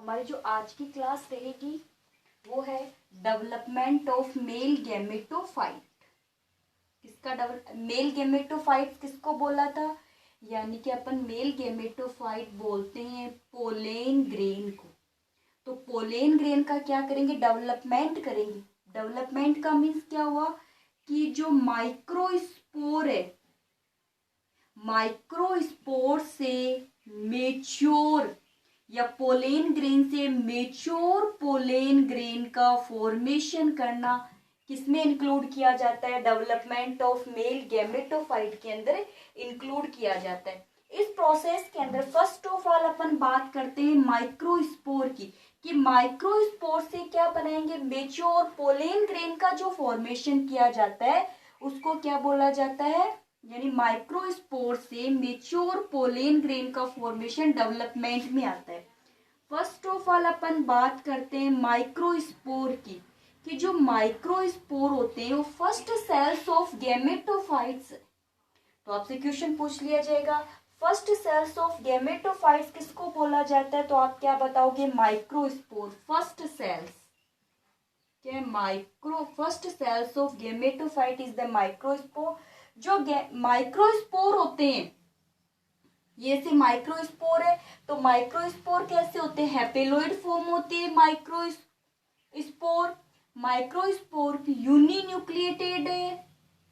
हमारी जो आज की क्लास रहेगी वो है डेवलपमेंट ऑफ मेल गैमेटोफाइट। किसका मेल गैमेटोफाइट किसको बोला था? यानी कि अपन मेल गैमेटोफाइट बोलते हैं पोलेन ग्रेन को। तो पोलेन ग्रेन का क्या करेंगे? डेवलपमेंट करेंगे। डेवलपमेंट का मीन्स क्या हुआ कि जो माइक्रोस्पोर है, माइक्रोस्पोर से मेच्योर या पोलेन ग्रेन से मेच्योर पोलेन ग्रेन का फॉर्मेशन करना किसमें इंक्लूड किया जाता है? डेवलपमेंट ऑफ मेल गैमेटोफाइट के अंदर इंक्लूड किया जाता है। इस प्रोसेस के अंदर फर्स्ट ऑफ ऑल अपन बात करते हैं माइक्रोस्पोर की, कि माइक्रोस्पोर से क्या बनाएंगे? मेच्योर पोलेन ग्रेन का जो फॉर्मेशन किया जाता है उसको क्या बोला जाता है? यानी माइक्रोस्पोर से मेच्योर पोलेन ग्रेन का फॉर्मेशन डेवलपमेंट में आता है। फर्स्ट ऑफ ऑल अपन बात करते हैं माइक्रोस्पोर की, कि जो माइक्रोस्पोर होते हैं वो फर्स्ट सेल्स ऑफ गैमेटोफाइट्स। तो आपसे क्वेश्चन पूछ लिया जाएगा फर्स्ट सेल्स ऑफ गैमेटोफाइट्स किसको बोला जाता है? तो आप क्या बताओगे? Microspore first cells. First cells of gametophyte is the microspore. जो माइक्रोस्पोर होते हैं, ये से माइक्रोस्पोर है, तो माइक्रोस्पोर कैसे होते हैं? हैपेलोइड फॉर्म होती है माइक्रोस्पोर। माइक्रोस्पोर यूनिन्यूक्लिएटेड है,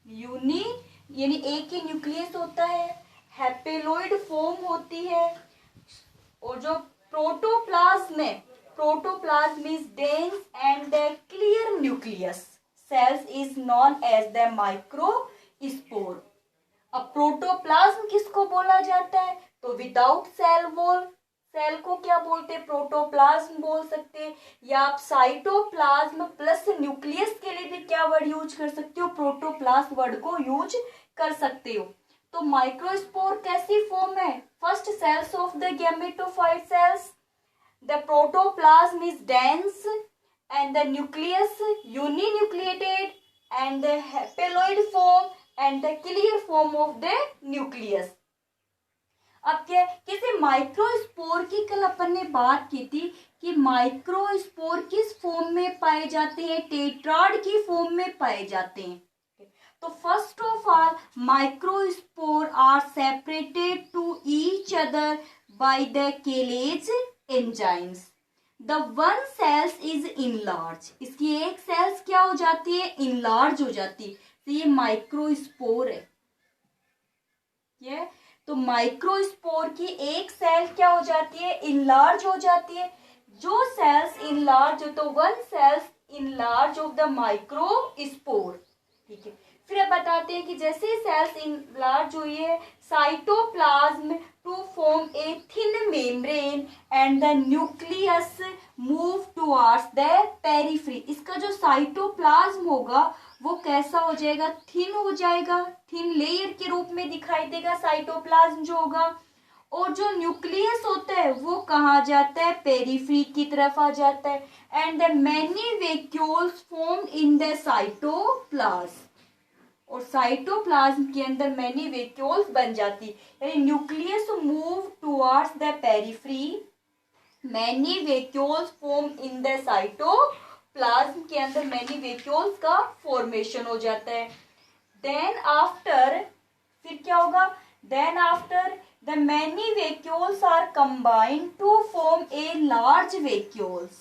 यूनि यानी एक ही न्यूक्लियस होता है, हैपेलोइड फॉर्म होती है, और जो protoplasm is dense and the clear nucleus cells is known as the microspore. अब प्रोटोप्लाज्म किसको बोला जाता है? तो विदाउट सेल वॉल, सेल को क्या बोलते हैं? प्रोटोप्लाज्म बोल सकते हैं, या आप साइटोप्लाज्म प्लस न्यूक्लियस के लिए भी क्या वर्ड यूज कर सकते हो? प्रोटोप्लाज्म वर्ड को यूज कर सकते हो। तो माइक्रोस्पोर कैसी फॉर्म है? First cells of the gametophyte cells, the protoplasm is dense and the nucleus uninucleated and the haploid form and the clear form of the nucleus. अब क्या किसी माइक्रोस्पोर की कल अपन ने बात की थी कि माइक्रोस्पोर किस फॉर्म में पाए जाते हैं? टेट्राड की फॉर्म में पाए जाते हैं। तो first of all microspore are separated to each other by the callase enzymes. The one cells is enlarge. इसकी एक सेल्स क्या हो जाती है? इनलार्ज हो जाती है। तो ये माइक्रोस्पोर है। ये तो माइक्रोस्पोर की एक सेल क्या हो जाती है? इनलार्ज हो जाती है। जो सेल्स इनलार्ज हो, तो one cells enlarge of the microspore. ठीक है, फिर अब बताते हैं कि जैसे सेल्स इनलार्ज हुई है, cytoplasm to form a thin membrane and the nucleus move towards the periphery. इसका जो साइटोप्लाज्म होगा वो कैसा हो जाएगा? थिन हो जाएगा, थिन लेयर के रूप में दिखाई देगा साइटोप्लाज्म जो होगा। और जो न्यूक्लियस होता है वो कहाँ जाता है? पेरिफेरी की तरफ आ जाता है। And the many vacuoles form in the cytoplasm, और साइटोप्लाज्म के अंदर मैनी वैक्यूल्स बन जाती है। यानी nucleus move towards the periphery, many vacuoles form in the cytoplasm के अंदर मैनी वैक्यूल्स का फॉर्मेशन हो जाता है। देन आफ्टर फिर क्या होगा? Then after the many vacuoles are combined to form a large vacuoles.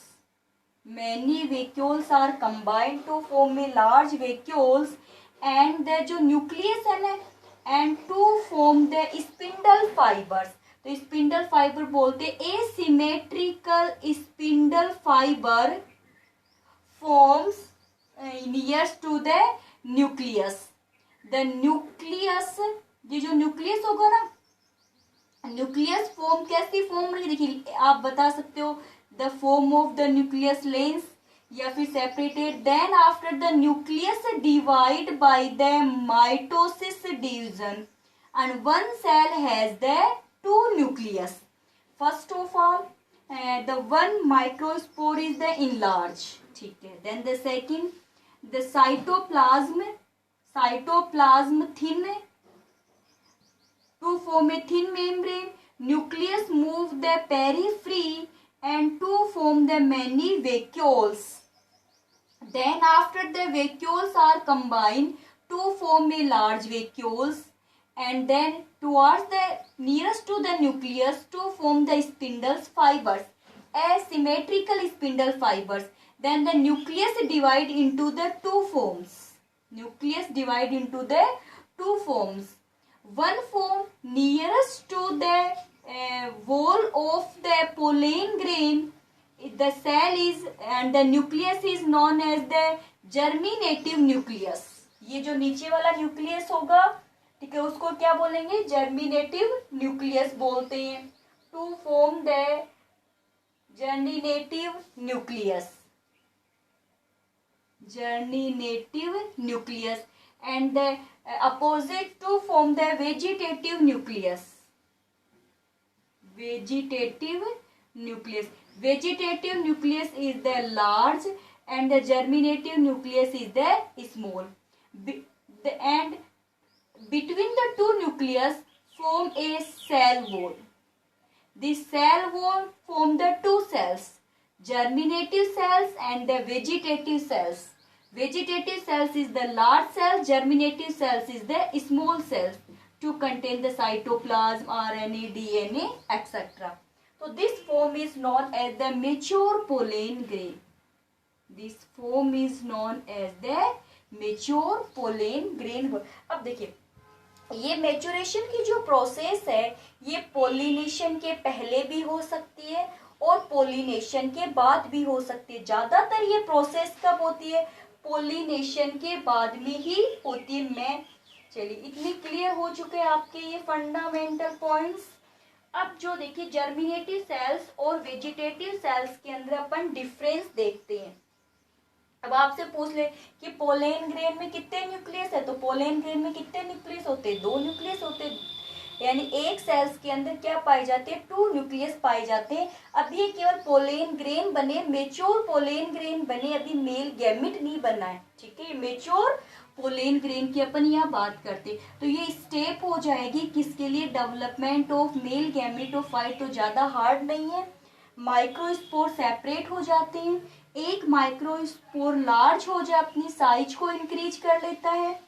Many vacuoles are combined to form a large vacuoles and the जो न्यूक्लियस है ना, and to form the spindle fibres. तो spindle fibre बोलते asymmetrical spindle fibre forms nears to the nucleus. The nucleus, ये जो nucleus होगा ना, nucleus form कैसी फॉर्म रही? देखिए आप बता सकते हो the form of the nucleus lens, या फिर separated. Then after the nucleus divide by the mitosis division and one cell has the two nucleus. First of all the one microspore is the enlarge. ठीक है, then the second the cytoplasm thin to form a thin membrane, nucleus move the periphery and to form the many vacuoles. Then after the vacuoles are combined to form a large vacuoles, and then towards the nearest to the nucleus to form the spindle fibers, asymmetrical spindle fibers. Then the nucleus divide into the two forms. Nucleus divide into the two forms. One form nearest to the wall of the pollen grain, the cell is and the nucleus is known as the germinative nucleus. ये जो नीचे वाला nucleus होगा, ठीक है, उसको क्या बोलेंगे? जर्मिनेटिव न्यूक्लियस बोलते हैं. To form the germinative nucleus, germinative nucleus, and the opposite to form the vegetative nucleus. Vegetative nucleus. Vegetative nucleus is the large and the germinative nucleus is the small. And between the two nucleus form a cell wall. This cell wall form the two cells, germinative cells and the vegetative cells. Vegetative cells is the large cell, germinative cells is the small cells to contain the cytoplasm, RNA, DNA, etc. So this form is known as the mature pollen grain. This form is known as the mature pollen grain. अब देखिए, ये maturation की जो process है, ये pollination के पहले भी हो सकती है और पोलिनेशन के बाद भी हो सकती है. ज्यादातर ये प्रोसेस कब होती है? पोलिनेशन के बाद में ही होती है. चलिए, इतनी क्लियर हो चुके हैं आपके ये फंडामेंटल पॉइंट्स. अब जो देखिए, जर्मिनेटिव सेल्स और वेजिटेटिव सेल्स के अंदर अपन डिफरेंस देखते हैं. अब आपसे पूछ ले कि पोलेन ग्रेन में कितने न्यूक्लियस है, तो पोलेन ग्रेन में कितने न्यूक्लियस होते हैं? 2 न्यूक्लियस होते हैं. यानी एक सेल्स के अंदर क्या पाए जाते हैं? 2 न्यूक्लियस पाए जाते हैं. अभी ये केवल पोलेन ग्रेन बने, मेच्योर पोलेन ग्रेन बने, अभी मेल गैमेट नहीं बना है. ठीक है, मेच्योर पोलेन ग्रेन की अपन यहाँ बात करते. तो ये स्टेप हो जाएगी किसके लिए? Development of male gametophyte. तो ज्यादा हार्ड नहीं है. माइक्रोस्पोर सेपरेट हो जाते हैं. एक माइक्रोस्पोर लार्ज हो जाए, अपनी साइज को इंक्रीज कर लेता है.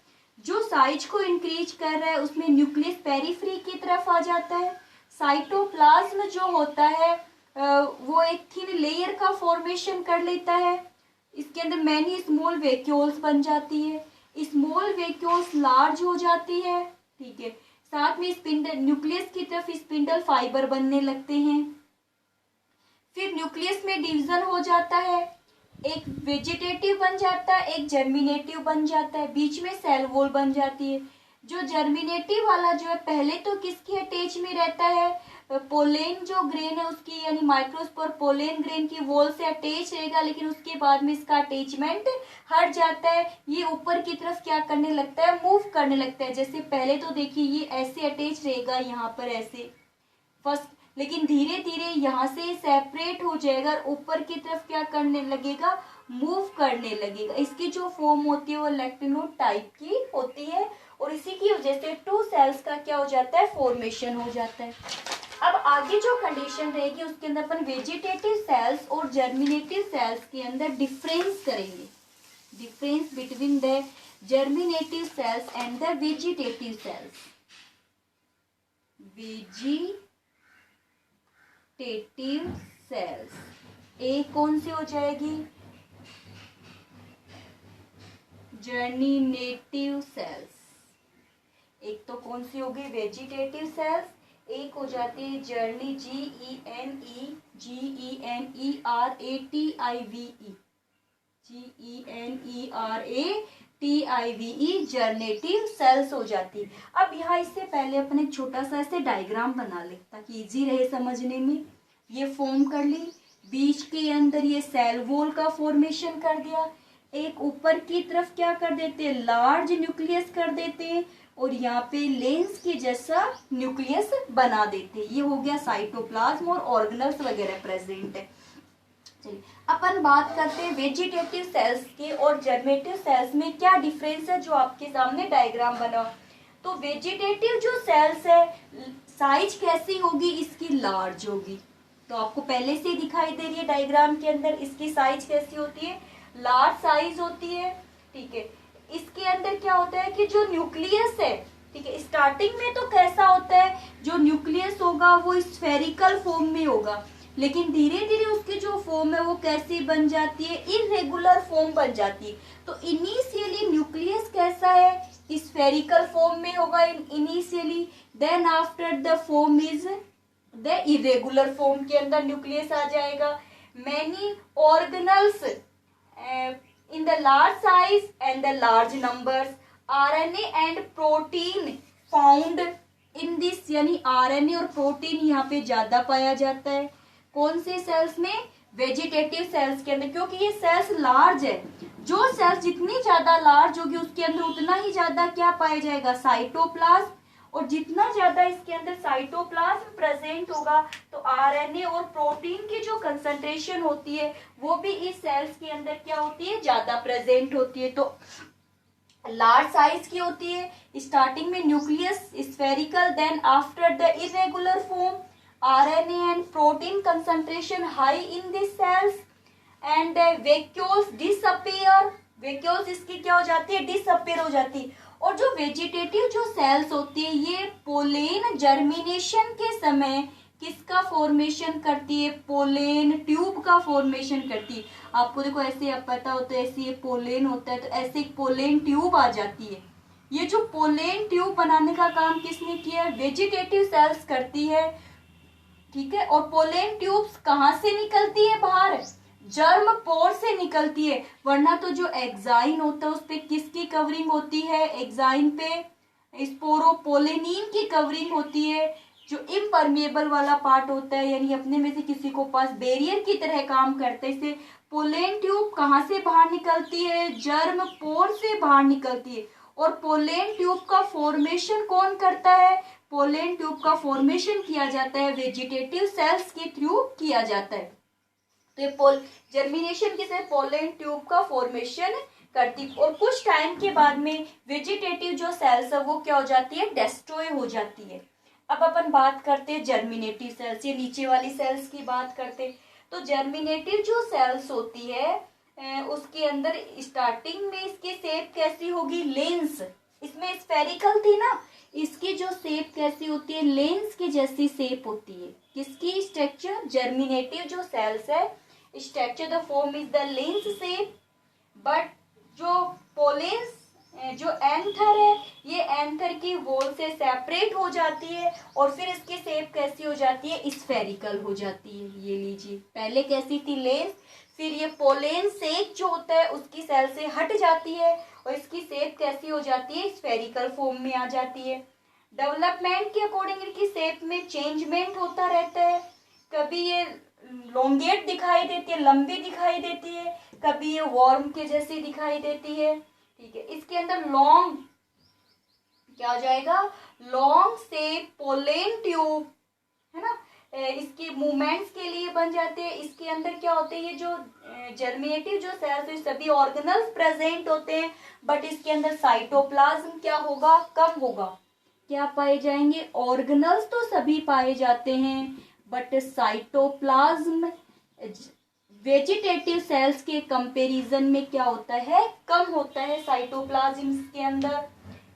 जो साइज को इंक्रीज कर रहा है उसमें न्यूक्लियस पेरिफेरी की तरफ आ जाता है. साइटोप्लाज्म जो होता है वो एक थिन लेयर का फॉर्मेशन कर लेता है. इसके अंदर मैनी स्मॉल वैक्यूल्स बन जाती है. स्मॉल वैक्यूल्स लार्ज हो जाती है. ठीक है, साथ में स्पिंडल, न्यूक्लियस की तरफ स्पिंडल फाइबर बनने लगते हैं. फिर न्यूक्लियस में डिवीजन हो जाता है, एक वेजिटेटिव बन जाता है, एक जर्मिनेटिव बन जाता है. बीच में सेल वॉल बन जाती है. जो जर्मिनेटिव वाला जो है पहले तो किसकी अटैच में रहता है? पोलेन जो ग्रेन है उसकी, यानी माइक्रोस्पोर पोलेन ग्रेन की वॉल से अटैच रहेगा. लेकिन उसके बाद में इसका अटैचमेंट हट जाता है. ये ऊपर की तरफ क्या करने लगता है? मूव करने लगता है. जैसे पहले तो देखिए ये ऐसे अटैच रहेगा, यहाँ पर ऐसे फर्स्ट, लेकिन धीरे धीरे यहाँ से सेपरेट हो जाएगा और ऊपर की तरफ क्या करने लगेगा? मूव करने लगेगा. इसकी जो फॉर्म होती है वो लेक्टिनोड टाइप की होती है और इसी की वजह से 2 सेल्स का क्या हो जाता है? फॉर्मेशन हो जाता है. अब आगे जो कंडीशन रहेगी उसके अंदर अपन वेजिटेटिव सेल्स और जर्मिनेटिव सेल्स के अंदर डिफरेंस करेंगे. Difference between the germinative cells and the vegetative cells. Vegetative cells एक कौन सी हो जाएगी? Germinative cells. एक तो कौन सी होगी? Vegetative cells. एक हो जाती है जर्नी, GENERATIVE जर्नेटिव सेल्स हो जाती है. अब यहाँ इससे पहले अपन एक छोटा सा ऐसे डायग्राम बना ले ताकि इजी रहे समझने में. ये फॉर्म कर ली, बीच के अंदर ये सेल वॉल का फॉर्मेशन कर दिया. एक ऊपर की तरफ क्या कर देते हैं? लार्ज न्यूक्लियस कर देते हैं और यहाँ पे लेंस के जैसा न्यूक्लियस बना देते हैं. ये हो गया साइटोप्लाज्म और ऑर्गेनल्स वगैरह प्रेजेंट है. चलिए अपन बात करते हैं वेजिटेटिव सेल्स के और जर्मेटिव सेल्स में क्या डिफरेंस है, जो आपके सामने डायग्राम बना. तो वेजिटेटिव जो सेल्स है साइज कैसी होगी? इसकी लार्ज होगी. तो आपको पहले से दिखाई दे रही है डायग्राम के अंदर। इसकी साइज कैसी होती है, लार्ज साइज होती है, ठीक है। इसके अंदर क्या होता है कि जो न्यूक्लियस है, ठीक है, स्टार्टिंग में तो कैसा होता है, जो न्यूक्लियस होगा वो स्फेरिकल फॉर्म में होगा, लेकिन धीरे धीरे उसकी जो फॉर्म है वो कैसी बन जाती है, इरेगुलर फॉर्म बन जाती है। तो इनिशियली न्यूक्लियस कैसा है, स्फेरिकल फॉर्म में होगा initially, then after the form is the irregular form के अंदर न्यूक्लियस आ जाएगा। Many organelles in the large size and the large numbers, RNA and protein found in this, यानी आरएनए और प्रोटीन यहाँ पे ज्यादा पाया जाता है। कौन से सेल्स में, वेजिटेटिव सेल्स के अंदर, क्योंकि ये सेल्स लार्ज है। जो सेल्स जितनी ज्यादा लार्ज होगी उसके अंदर उतना ही ज्यादा क्या पाया जाएगा, साइटोप्लाज्म, और जितना ज्यादा इसके अंदर साइटोप्लाज्म प्रेजेंट होगा तो आरएनए और प्रोटीन की जो कंसंट्रेशन होती है वो भी इस सेल्स के अंदर क्या होती है, ज्यादा प्रेजेंट होती है। तो लार्ज साइज की होती है, स्टार्टिंग में nucleus spherical, then after the irregular form RNA and protein concentration high in these cells and vacuoles disappear, vacuoles इसकी क्या हो जाती है, disappear हो जाती है। और जो वेजिटेटिव जो सेल्स होती है ये पोलेन जर्मिनेशन के समय किसका फॉर्मेशन करती है, पोलेन ट्यूब का फॉर्मेशन करती है। आपको देखो ऐसे अब पता होता है, ऐसे ये पोलेन होता है तो ऐसे एक पोलेन ट्यूब आ जाती है। ये जो पोलेन ट्यूब बनाने का काम किसने किया है, वेजिटेटिव सेल्स करती है, ठीक है। और पोलेन ट्यूब्स कहाँ से निकलती है बाहर, जर्म पोर से निकलती है, वरना तो जो एक्साइन होता है उस पे किसकी कवरिंग होती है, एक्साइन पे स्पोरोपोलेनिन की कवरिंग होती है। जो इम्परमेबल वाला पार्ट होता है, यानी अपने में से किसी को पास बैरियर की तरह काम करते हैं, इसे पोलेन ट्यूब कहाँ से बाहर निकलती है, जर्म पोर से बाहर निकलती है। और पोलेन ट्यूब का फॉर्मेशन कौन करता है, पोलेन ट्यूब का फॉर्मेशन किया जाता है वेजिटेटिव सेल्स के थ्रू किया जाता है। तो ये जर्मिनेशन किसे, पोलेन ट्यूब का फॉर्मेशन करती, और कुछ टाइम के बाद में वेजिटेटिव जो सेल्स है वो क्या हो जाती है, डेस्ट्रॉय हो जाती है। अब अपन बात करते हैं जर्मिनेटिव सेल्स, ये नीचे वाली सेल्स की बात करते हैं। तो जर्मिनेटिव जो सेल्स होती है उसके अंदर स्टार्टिंग में इसकी शेप कैसी होगी, लेंस, इसमें स्फेरिकल थी ना, इसकी जो शेप कैसी होती है, लेंस की जैसी शेप होती है। किसकी स्ट्रक्चर, जर्मिनेटिव जो सेल्स है, structure the form is the lens shape, but जो पोलेन्स जो एंथर है ये एंथर की वॉल से सेपरेट हो जाती है और फिर इसकी शेप कैसी हो जाती है, स्फेरिकल हो जाती है। ये लीजिए, पहले कैसी थी, लेंस, फिर ये पोलेन शेप जो होता है उसकी सेल से हट जाती है और इसकी शेप कैसी हो जाती है, स्फेरिकल फॉर्म में आ जाती है। डेवलपमेंट के अकॉर्डिंग इनकी शेप में चेंजमेंट होता रहता है, कभी ये लोंगेट दिखाई देती है, लंबी दिखाई देती है, कभी ये वर्म के जैसी दिखाई देती है, ठीक है। इसके अंदर लॉन्ग क्या हो जाएगा, लॉन्ग शेप पोलेन ट्यूब है ना, इसके मूवमेंट्स के लिए बन जाते हैं। इसके अंदर क्या होते हैं, ये जो जर्मिनेटिव जो सेल्स सभी ऑर्गेनल्स प्रेजेंट होते हैं, बट इसके अंदर साइटोप्लाज्म क्या होगा, कम होगा। क्या पाए जाएंगे, ऑर्गेनल्स तो सभी पाए जाते हैं बट साइटोप्लाज्म वेजिटेटिव सेल्स के कंपैरिजन में क्या होता है, कम होता है साइटोप्लाज्म के अंदर,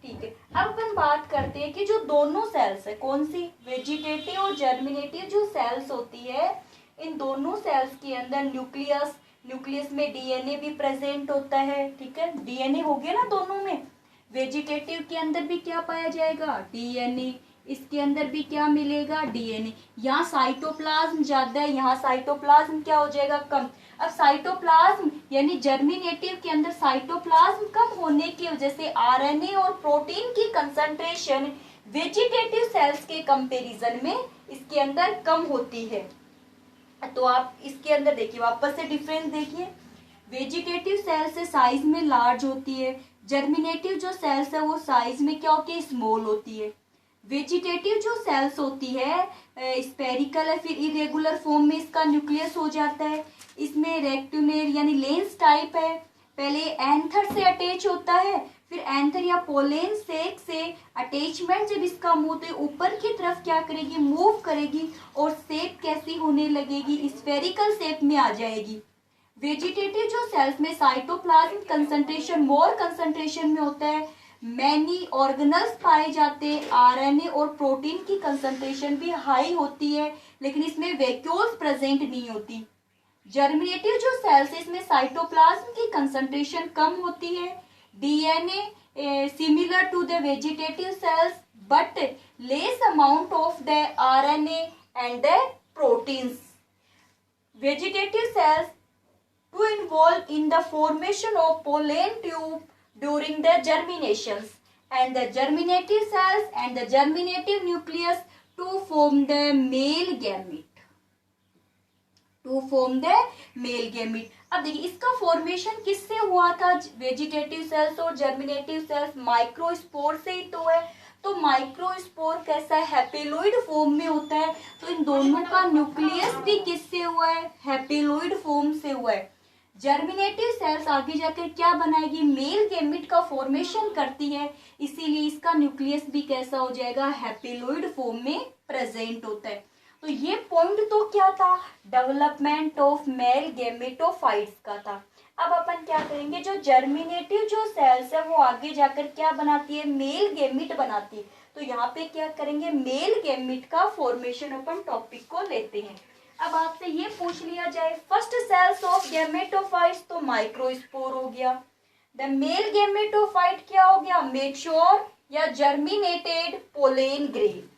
ठीक है। अब अपन बात करते हैं कि जो दोनों सेल्स है, कौन सी, वेजिटेटिव और जर्मिनेटिव जो सेल्स होती है, इन दोनों सेल्स के अंदर न्यूक्लियस, न्यूक्लियस में डीएनए भी प्रेजेंट होता है, ठीक है। डीएनए हो गया ना दोनों में, वेजिटेटिव के अंदर भी क्या पाया जाएगा, डीएनए, इसके अंदर भी क्या मिलेगा, डीएनए। यहाँ साइटोप्लाज्म ज्यादा है, यहाँ साइटोप्लाज्म क्या हो जाएगा, कम। अब साइटोप्लाज्म यानी जर्मिनेटिव के अंदर साइटोप्लाज्म कम होने की वजह से आरएनए और प्रोटीन की कंसंट्रेशन वेजिटेटिव सेल्स के कंपैरिजन में इसके अंदर कम होती है। तो आप इसके अंदर देखिए, वापस से डिफरेंस देखिए, वेजिटेटिव सेल्स से साइज में लार्ज होती है, जर्मिनेटिव जो सेल्स है वो साइज में क्या होती है, स्मॉल होती है। वेजिटेटिव जो सेल्स होती है स्पेरिकल है, फिर इरेगुलर फॉर्म में इसका न्यूक्लियस हो जाता है, इसमें रेक्टेंगुलर यानी लेंस टाइप है, पहले एंथर से अटैच होता है, फिर एंथर या पोलेन सेक से अटैचमेंट जब इसका मुंह तो ऊपर की तरफ क्या करेगी, मूव करेगी और शेप कैसी होने लगेगी, स्फेरिकल शेप में आ जाएगी। वेजिटेटिव जो सेल्स में साइटोप्लाज्म कंसंट्रेशन मोर कंसंट्रेशन में होता है, मैनी ऑर्गेनल्स पाए जाते हैं, आरएनए और प्रोटीन की कंसंट्रेशन भी हाई होती है, लेकिन इसमें वैक्यूल्स प्रेजेंट नहीं होती। जर्मिनेटिव जो सेल्स है इसमें साइटोप्लाज्म की कंसंट्रेशन कम होती है, DNA similar to the vegetative cells but less amount of the RNA and the proteins. Vegetative cells to involve in the formation of pollen tube during the germinations and the germinative cells and the germinative nucleus to form the male gamete, to form the male gamete। अब देखिए इसका formation किससे हुआ था, vegetative cells और germinative sales microspore से ही तो है। तो माइक्रोस्पोर कैसा है, हैपेलोइड फॉर्म में होता है, तो इन दोनों का न्यूक्लियस भी किससे हुआ है, हैपेलोइड फॉर्म से हुआ है। जर्मिनेटिव सेल्स आगे जाकर क्या बनाएगी, मेल गैमेट का फॉर्मेशन करती है, इसीलिए इसका न्यूक्लियस भी कैसा हो जाएगा, हैपेलोइड फॉर्म में प्रेजेंट होता है। तो ये पॉइंट तो क्या था, डेवलपमेंट ऑफ मेल गैमेटोफाइट्स का था। अब अपन क्या करेंगे, जो जर्मिनेटिव जो सेल्स है वो आगे जाकर क्या बनाती है, मेल गैमेट बनाती है। तो यहाँ पे क्या करेंगे, मेल गैमेट का फॉर्मेशन अपन टॉपिक को लेते हैं। अब आपसे ये पूछ लिया जाए फर्स्ट सेल्स ऑफ गैमेटोफाइट्स, तो माइक्रोस्पोर हो गया। द मेल गैमेटोफाइट क्या हो गया, मैच्योर या जर्मिनेटेड पोलेन ग्रेन।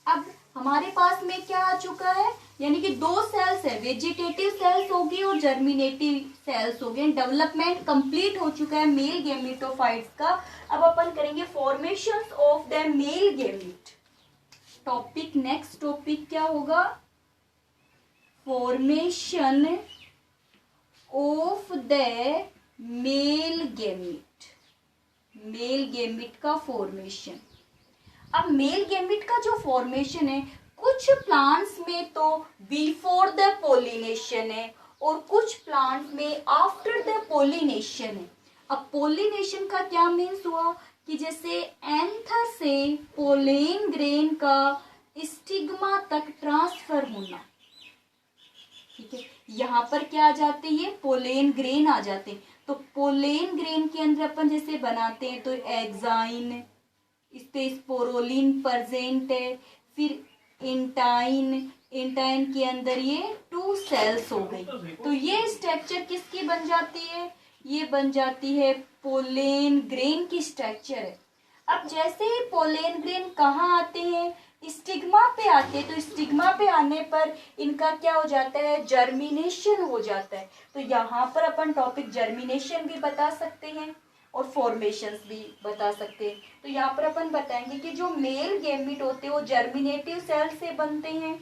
अब हमारे पास में क्या आ चुका है, यानी कि दो सेल्स है, वेजिटेटिव सेल्स होगी और जर्मिनेटिव सेल्स हो गए। डेवलपमेंट कंप्लीट हो चुका है मेल गैमेटोफाइट्स का। अब अपन करेंगे formations of the male gamete topic. Next topic क्या होगा, formation of the male gamete, male gamete का फॉर्मेशन। अब मेल गैमेट का जो फॉर्मेशन है, कुछ प्लांट्स में तो बिफोर द पोलिनेशन है और कुछ प्लांट्स में आफ्टर द पोलिनेशन है। अब पोलिनेशन का क्या मीन्स हुआ कि जैसे एंथर से पोलेन ग्रेन का स्टिग्मा तक ट्रांसफर होना, ठीक है। यहाँ पर क्या आ जाते हैं, पोलेन ग्रेन आ जाते हैं। तो पोलेन ग्रेन के अंदर अपन जैसे बनाते हैं तो एक्साइन, इस पे स्पोरोलिन प्रेजेंट है, फिर इंटाइन, इंटाइन के अंदर ये 2 सेल्स हो गई। तो ये स्ट्रक्चर किसकी बन जाती है, ये बन जाती है पोलेन ग्रेन की स्ट्रक्चर है। अब जैसे ही पोलेन ग्रेन कहाँ आते हैं, स्टिग्मा पे आते हैं, तो स्टिग्मा पे आने पर इनका क्या हो जाता है, जर्मिनेशन हो जाता है। तो यहाँ पर अपन टॉपिक जर्मिनेशन भी बता सकते हैं और फॉर्मेशंस भी बता सकते हैं। तो यहाँ पर अपन बताएंगे कि जो मेल गैमेट होते हैं वो जर्मिनेटिव सेल से बनते हैं।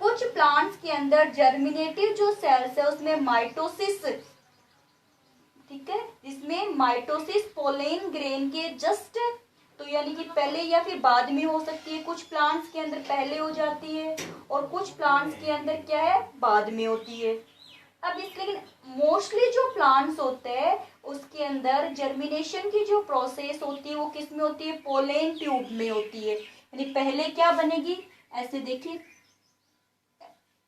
कुछ प्लांट्स के अंदर जर्मिनेटिव जो सेल्स है उसमें माइटोसिस, ठीक है, इसमें माइटोसिस पोलेन ग्रेन के जस्ट, तो यानी कि पहले या फिर बाद में हो सकती है। कुछ प्लांट्स के अंदर पहले हो जाती है और कुछ प्लांट्स के अंदर क्या है, बाद में होती है। अब लेकिन मोस्टली जो प्लांट्स होते हैं उसके अंदर जर्मिनेशन की जो प्रोसेस होती है वो किस में होती है, पोलेन ट्यूब में होती है। यानी पहले क्या बनेगी, ऐसे देखिए,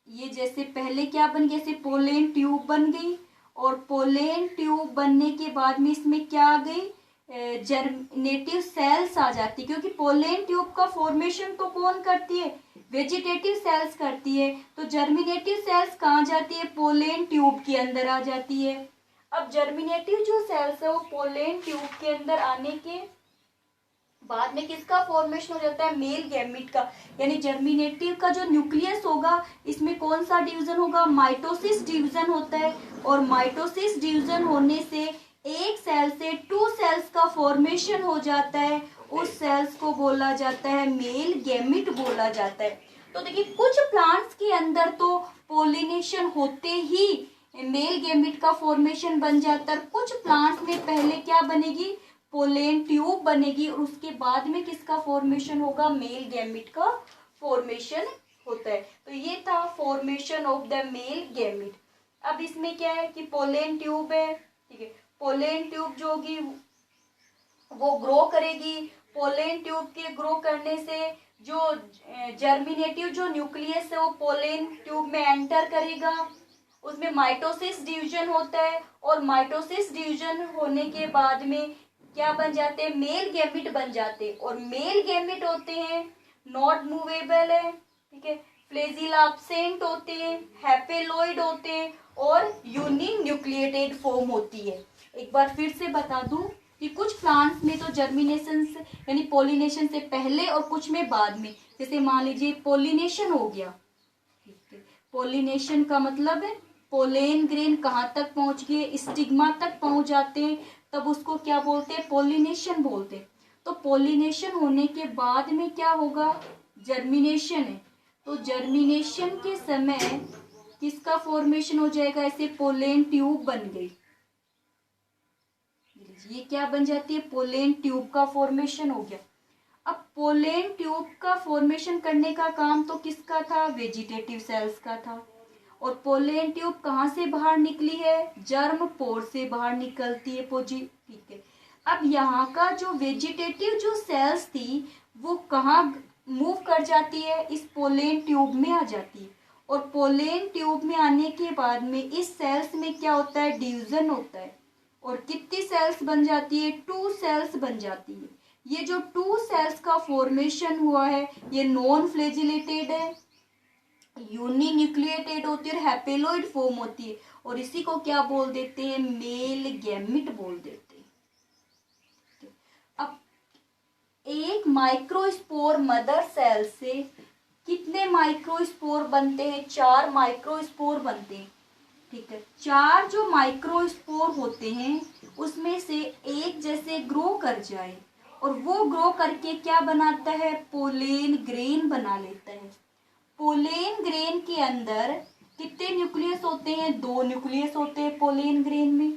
ये जैसे पहले क्या बन गई, ऐसे पोलेन ट्यूब बन गई, और पोलेन ट्यूब बनने के बाद में इसमें क्या आ गई, जर्मिनेटिव सेल्स आ जाती है। क्योंकि पोलेन ट्यूब का फॉर्मेशन तो कौन करती है, वेजिटेटिव सेल्स करती है। तो जर्मिनेटिव सेल्स कहाँ जाती है, पोलेन ट्यूब के अंदर आ जाती है। अब जर्मिनेटिव जो सेल्स है वो पोलेन ट्यूब के अंदर आने के बाद में किसका फॉर्मेशन हो जाता है, मेल गैमेट का। यानी जर्मिनेटिव का जो न्यूक्लियस होगा इसमें कौन सा डिवीजन होगा, माइटोसिस डिवीजन होता है। और माइटोसिस डिवीजन होने से एक सेल से 2 सेल्स का फॉर्मेशन हो जाता है, उस सेल्स को बोला जाता है मेल गैमेट बोला जाता है। तो देखिए कुछ प्लांट्स के अंदर तो पोलिनेशन होते ही मेल गैमेट का फॉर्मेशन बन जाता है। कुछ प्लांट्स में पहले क्या बनेगी, पोलेन ट्यूब बनेगी और उसके बाद में किसका फॉर्मेशन होगा, मेल गैमेट का फॉर्मेशन होता है। तो ये था formation of the male gamete. अब इसमें क्या है कि पोलेन ट्यूब है, ठीक है, पोलन ट्यूब जो होगी वो ग्रो करेगी। पोलन ट्यूब के ग्रो करने से जो जर्मिनेटिव जो न्यूक्लियस है वो पोलन ट्यूब में एंटर करेगा। उसमें माइटोसिस डिवीजन होता है और माइटोसिस डिवीजन होने के बाद में क्या बन जाते हैं, मेल गैमेट बन जाते हैं। और मेल गैमेट होते हैं नॉट मूवेबल है, ठीक है, फ्लेजिला एब्सेंट होते हैं, हैपेलॉइड होते हैं और यूनिन्यूक्लिएटेड फॉर्म होती है। एक बार फिर से बता दूं कि कुछ प्लांट्स में तो जर्मिनेशन से यानी पोलिनेशन से पहले और कुछ में बाद में, जैसे मान लीजिए पोलिनेशन हो गया, ठीक है, पोलिनेशन का मतलब है पोलेन ग्रेन कहाँ तक पहुंच गए, स्टिग्मा तक पहुंच जाते हैं, तब उसको क्या बोलते हैं, पोलिनेशन बोलते हैं। तो पोलिनेशन होने के बाद में क्या होगा, जर्मिनेशन है। तो जर्मिनेशन के समय किसका फॉर्मेशन हो जाएगा, ऐसे पोलेन ट्यूब बन गई, ये क्या बन जाती है, पोलेन ट्यूब का फॉर्मेशन हो गया। अब पोलेन ट्यूब का फॉर्मेशन करने का काम तो किसका था, वेजिटेटिव सेल्स का था। और पोलेन ट्यूब कहाँ से बाहर निकली है, जर्म पोर से बाहर निकलती है पोजी, ठीक है। अब यहाँ का जो वेजिटेटिव जो सेल्स थी वो कहाँ मूव कर जाती है, इस पोलेन ट्यूब में आ जाती है। और पोलेन ट्यूब में आने के बाद में इस सेल्स में क्या होता है, डिवीजन होता है। और कितनी सेल्स बन जाती है, 2 सेल्स बन जाती है। ये जो 2 सेल्स का फॉर्मेशन हुआ है ये नॉन फ्लैजिलेटेड है, यूनिन्यूक्लिएटेड होती है और हैपेलॉइड फॉर्म होती है। और इसी को क्या बोल देते हैं, मेल गैमेट बोल देते हैं। अब एक माइक्रोस्पोर मदर सेल से कितने माइक्रोस्पोर बनते हैं, 4 माइक्रोस्पोर बनते हैं, ठीक है। 4 जो माइक्रोस्पोर होते हैं उसमें से एक जैसे ग्रो कर जाए और वो ग्रो करके क्या बनाता है, पोलेन ग्रेन बना लेता है। पोलेन ग्रेन के अंदर कितने न्यूक्लियस होते हैं, 2 न्यूक्लियस होते हैं पोलेन ग्रेन में।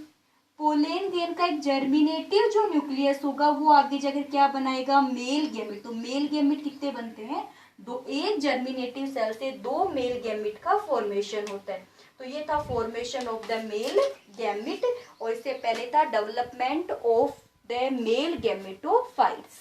पोलेन ग्रेन का एक जर्मिनेटिव जो न्यूक्लियस होगा वो आगे जाकर क्या बनाएगा, मेल गैमेट। तो मेल गैमेट कितने बनते हैं, 2, एक जर्मिनेटिव सेल से 2 मेल गैमेट का फॉर्मेशन होता है। तो ये था formation of the male gamete और इससे पहले था development of the male gametophytes.